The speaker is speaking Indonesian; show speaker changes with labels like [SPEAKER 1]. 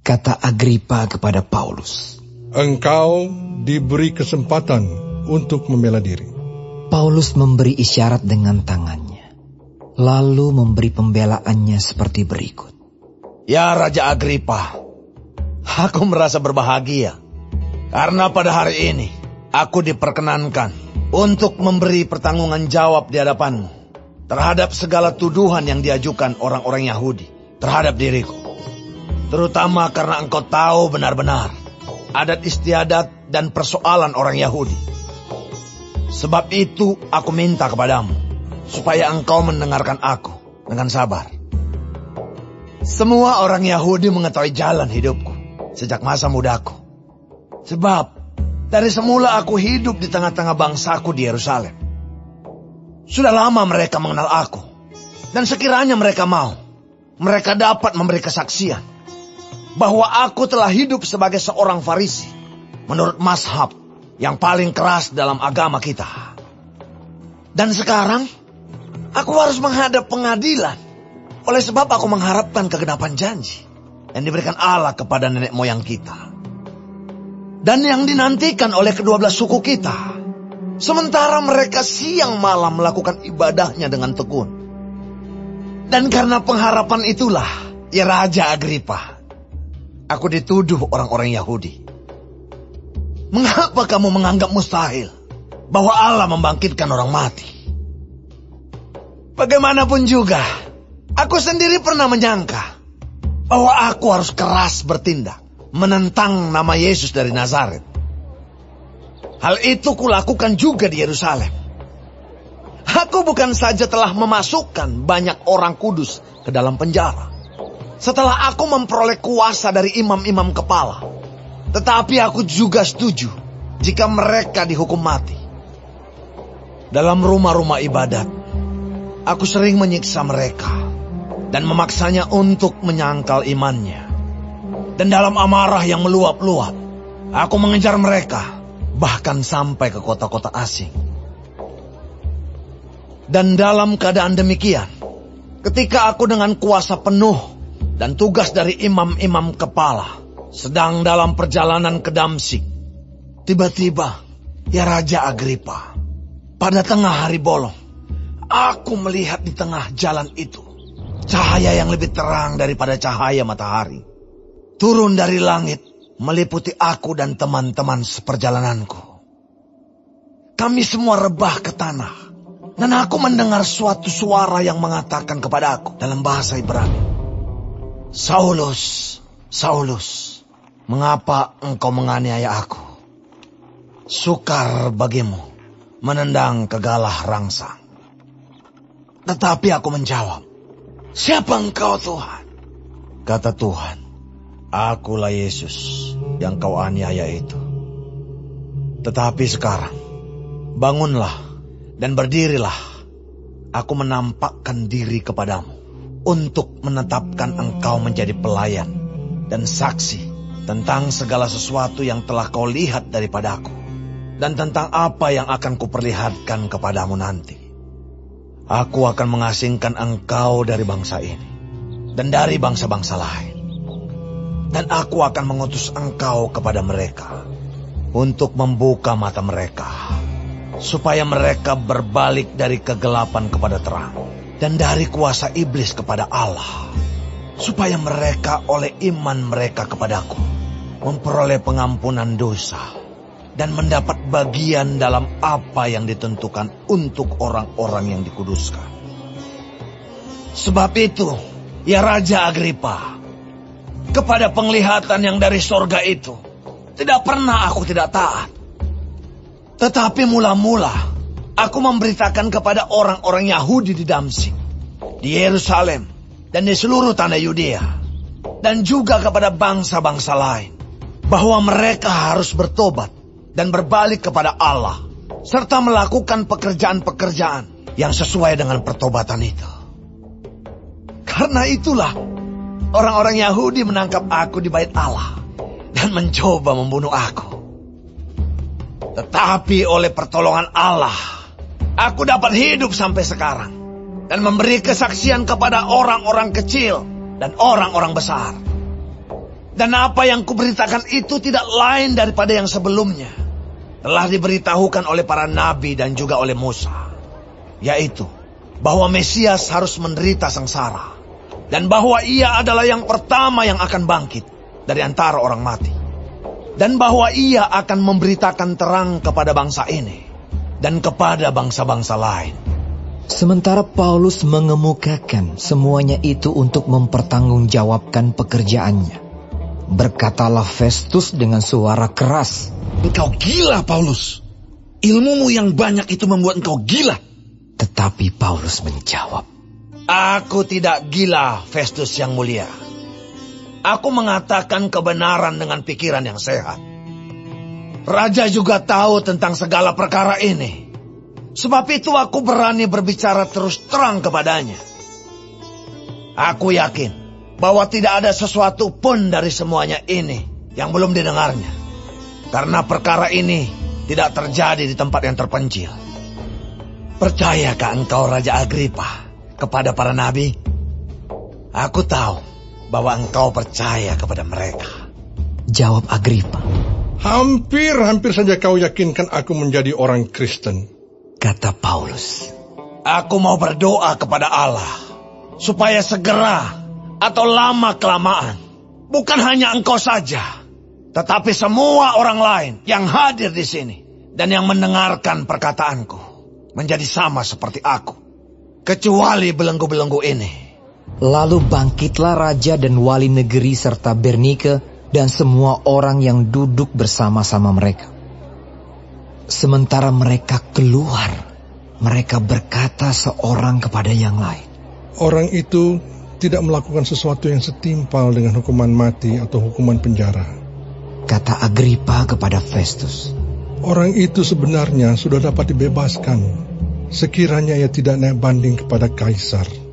[SPEAKER 1] Kata Agripa kepada Paulus,
[SPEAKER 2] "Engkau diberi kesempatan untuk membela diri."
[SPEAKER 1] Paulus memberi isyarat dengan tangannya, lalu memberi pembelaannya seperti berikut.
[SPEAKER 3] Ya Raja Agripa, aku merasa berbahagia karena pada hari ini aku diperkenankan untuk memberi pertanggungan jawab di hadapanmu terhadap segala tuduhan yang diajukan orang-orang Yahudi terhadap diriku. Terutama karena engkau tahu benar-benar adat istiadat dan persoalan orang Yahudi. Sebab itu aku minta kepadamu supaya engkau mendengarkan aku dengan sabar. Semua orang Yahudi mengetahui jalan hidupku sejak masa mudaku. Sebab dari semula aku hidup di tengah-tengah bangsaku di Yerusalem. Sudah lama mereka mengenal aku. Dan sekiranya mereka mau, mereka dapat memberi kesaksian bahwa aku telah hidup sebagai seorang Farisi menurut mazhab yang paling keras dalam agama kita. Dan sekarang aku harus menghadap pengadilan oleh sebab aku mengharapkan kegenapan janji yang diberikan Allah kepada nenek moyang kita dan yang dinantikan oleh kedua belas suku kita. Sementara mereka siang malam melakukan ibadahnya dengan tekun. Dan karena pengharapan itulah, ya Raja Agripa, aku dituduh orang-orang Yahudi. Mengapa kamu menganggap mustahil bahwa Allah membangkitkan orang mati? Bagaimanapun juga, aku sendiri pernah menyangka bahwa aku harus keras bertindak menentang nama Yesus dari Nazaret. Hal itu kulakukan juga di Yerusalem. Aku bukan saja telah memasukkan banyak orang kudus ke dalam penjara setelah aku memperoleh kuasa dari imam-imam kepala, tetapi aku juga setuju jika mereka dihukum mati. Dalam rumah-rumah ibadat, aku sering menyiksa mereka dan memaksanya untuk menyangkal imannya. Dan dalam amarah yang meluap-luap, aku mengejar mereka bahkan sampai ke kota-kota asing. Dan dalam keadaan demikian, ketika aku dengan kuasa penuh dan tugas dari imam-imam kepala sedang dalam perjalanan ke Damsyik, tiba-tiba, ya Raja Agripa, pada tengah hari bolong, aku melihat di tengah jalan itu cahaya yang lebih terang daripada cahaya matahari turun dari langit meliputi aku dan teman-teman seperjalananku. Kami semua rebah ke tanah, dan aku mendengar suatu suara yang mengatakan kepada aku dalam bahasa Ibrani, "Saulus, Saulus, mengapa engkau menganiaya aku? Sukar bagimu menendang kegalah rangsang." Tetapi aku menjawab, "Siapa engkau, Tuhan?" Kata Tuhan, "Akulah Yesus yang kau aniaya itu. Tetapi sekarang, bangunlah dan berdirilah. Aku menampakkan diri kepadamu untuk menetapkan engkau menjadi pelayan dan saksi tentang segala sesuatu yang telah kau lihat daripadaku dan tentang apa yang akan kuperlihatkan kepadamu nanti. Aku akan mengasingkan engkau dari bangsa ini dan dari bangsa-bangsa lain. Dan aku akan mengutus engkau kepada mereka untuk membuka mata mereka, supaya mereka berbalik dari kegelapan kepada terang dan dari kuasa iblis kepada Allah, supaya mereka oleh iman mereka kepadaku memperoleh pengampunan dosa dan mendapat bagian dalam apa yang ditentukan untuk orang-orang yang dikuduskan. Sebab itu, ya Raja Agripa, kepada penglihatan yang dari sorga itu, tidak pernah aku tidak taat. Tetapi mula-mula, aku memberitakan kepada orang-orang Yahudi di Damsyik, di Yerusalem, dan di seluruh tanah Yudea, dan juga kepada bangsa-bangsa lain, bahwa mereka harus bertobat dan berbalik kepada Allah, serta melakukan pekerjaan-pekerjaan yang sesuai dengan pertobatan itu. Karena itulah, orang-orang Yahudi menangkap aku di bait Allah dan mencoba membunuh aku. Tetapi oleh pertolongan Allah, aku dapat hidup sampai sekarang dan memberi kesaksian kepada orang-orang kecil dan orang-orang besar. Dan apa yang kuberitakan itu tidak lain daripada yang sebelumnya. Telah diberitahukan oleh para nabi dan juga oleh Musa. Yaitu, bahwa Mesias harus menderita sengsara. Dan bahwa ia adalah yang pertama yang akan bangkit dari antara orang mati. Dan bahwa ia akan memberitakan terang kepada bangsa ini. Dan kepada bangsa-bangsa lain.
[SPEAKER 1] Sementara Paulus mengemukakan semuanya itu untuk mempertanggungjawabkan pekerjaannya. Berkatalah Festus dengan suara keras,
[SPEAKER 4] "Engkau gila, Paulus. Ilmumu yang banyak itu membuat engkau gila."
[SPEAKER 1] Tetapi Paulus menjawab,
[SPEAKER 3] "Aku tidak gila, Festus yang mulia. Aku mengatakan kebenaran dengan pikiran yang sehat. Raja juga tahu tentang segala perkara ini. Sebab itu aku berani berbicara terus terang kepadanya. Aku yakin bahwa tidak ada sesuatu pun dari semuanya ini yang belum didengarnya. Karena perkara ini tidak terjadi di tempat yang terpencil. Percayakah engkau, Raja Agripa, kepada para nabi? Aku tahu bahwa engkau percaya kepada mereka."
[SPEAKER 1] Jawab Agripa,
[SPEAKER 2] Hampir saja kau yakinkan aku menjadi orang Kristen.
[SPEAKER 1] kata Paulus.
[SPEAKER 3] "Aku mau berdoa kepada Allah supaya segera atau lama-kelamaan, bukan hanya engkau saja, tetapi semua orang lain yang hadir di sini dan yang mendengarkan perkataanku menjadi sama seperti aku, kecuali belenggu-belenggu ini."
[SPEAKER 1] Lalu bangkitlah raja dan wali negeri serta Bernike dan semua orang yang duduk bersama-sama mereka. Sementara mereka keluar, mereka berkata seorang kepada yang lain,
[SPEAKER 2] Orang itu tidak melakukan sesuatu yang setimpal dengan hukuman mati atau hukuman penjara.
[SPEAKER 1] kata Agripa kepada Festus.
[SPEAKER 2] Orang itu sebenarnya sudah dapat dibebaskan, sekiranya ia tidak naik banding kepada Kaisar.